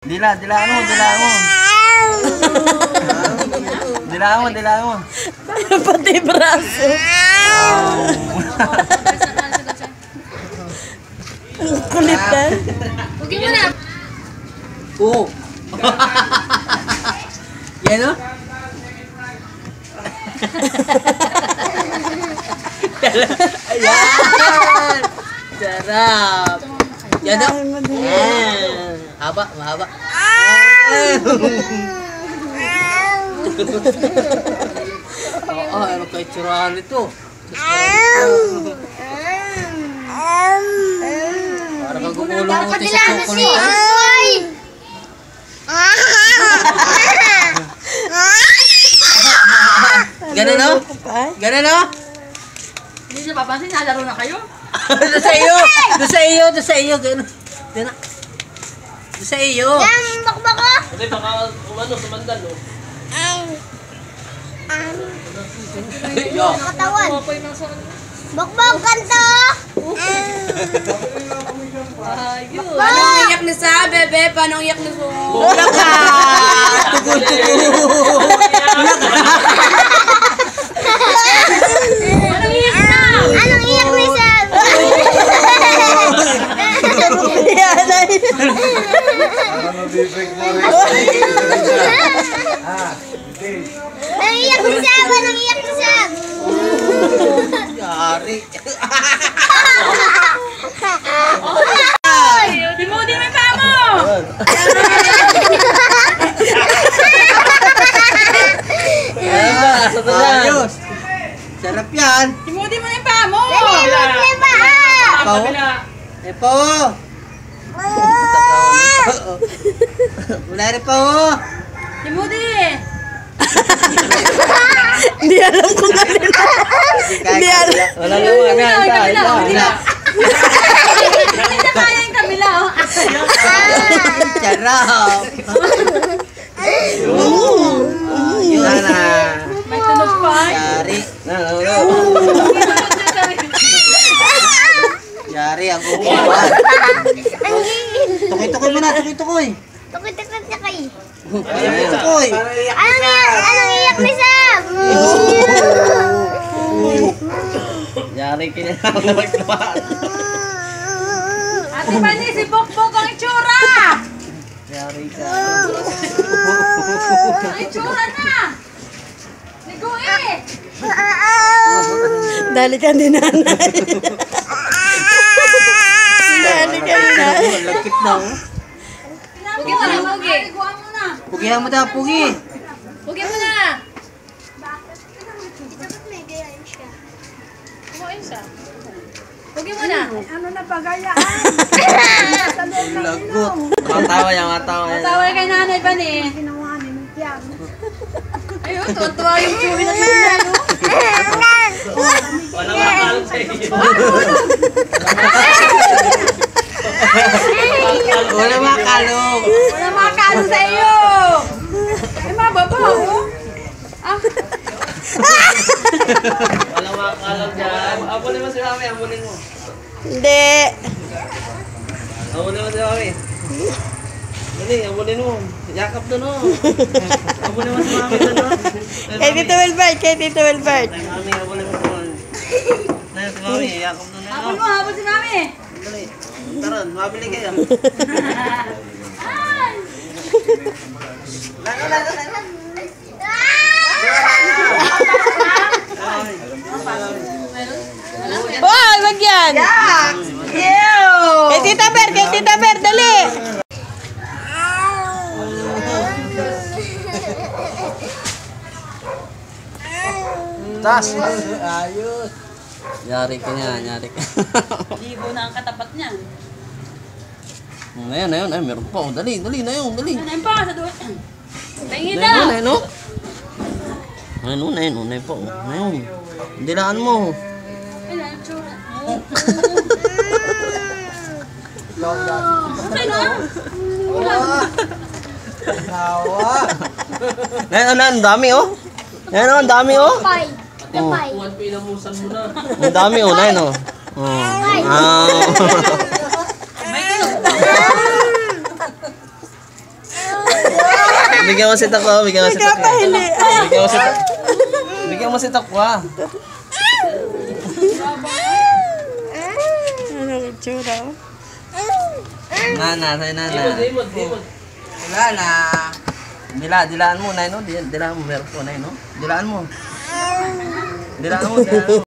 Dilaan mo. Pati braso. Ang kulit na. Huwag mo na. Oo. Yan o? Ayan! Sarap! Yan o? Haba, mahaba. Oo, ano kayo tsurahan nito? Parang kang gumulong mo sa chocolate. Ganun o? Ganun o? Hindi siya papansin, nalaro na kayo? Doon sa iyo! Doon sa iyo! Ganun. Doon sa iyo! Yan, bakbako! Kasi baka umano, sumandal, no? Katawan. Bakbak, kanto! Anong iyak na sa, bebe? Paano iyak na sa? Wala ka! Tugod-tugod! Anong iyak na? Anong iyak ni Sam? Yan ay. Anong iyak ni Sam? Anong iyak ni Sam? Yari! Timudi mo yung paa mo! Ayos! Sarap yan! Timudi mo yung paa mo! May paa! Epo! Epo! Wala rin po! Timudi! Hindi alam kung ano na. Hindi alam. Wala naman. Hindi na kaya yung kabila, oh. Sarap! Yun na. May tunog pa. Yari! Yari ang kukuhan! Tukoy-tukoy mo na! Tukoy-tukoy! Tukit-tukit na kayo. Tukoy-tukoy! Anong iyak ni Sam? Yari ka na lang na maglumaan. Ate Pani, si Bokbok ang itsura! Yari ka. Ang itsura na! Ligo eh! Dali ka din nanay. Dali ka din nanay. Lagkit na oh! Pugi mo na, Pugi! Liguan mo na! Pugihan mo daw, Pugi! Pugi mo na! Dapat may gayahin siya. Kumain siya. Pugi mo na! Lagot! Matawa yan. Matawa kay Nanay Pani. Ayun, tuwa yung chewy na sila, no? Wala makakalog sa iyo. Wala makalong! Wala makakaano sa iyo! Ay, mababaw, oh! Ah, Wala makakalog dyan. Abulin mo si Mami, abulin mo. Hindi. Abulin mo si Mami. Dali, abulin mo. Yakap doon, oh. Abulin mo si Mami doon, oh. Kay Tito Wilbert, kay Tito Wilbert. Ay, Mami, abulin mo si Mami. Dali, si Mami, yakap doon, habol oh. mo, habol si Mami! Dali. Tara, mabili kayo. Ay! Hoy, wag yan. Kay Tita Ber, dali. Tas. Ayos! Yari ka niyan, yari ka. Libo na ang katapat niyan. Ayun. Ay, meron pa. Dali na yun. Ano yung pa sa doon? Tingin Ayun, na! Ayun po. Ayun. Dilaan mo. Ay, ang tsura. Okay na? Hawa! Ayun, ang dami oh. Ayun, ang dami oh. Pay. Pay. Kuwan pa inamusan mo na. Ang dami oh, ayun oh. May tunog pa. Bigyan mo si Takwa, bigyan mo si Takwa. Nakakahili. Bigyan mo si Takwa. Bigyan mo si Takwa. Ano ang itsura? Nana, tayo nana. Dimod. Wala na. Dilaan mo, Nay, no? Dilaan mo, meron po, Nay, no? Dilaan mo. Dilaan mo.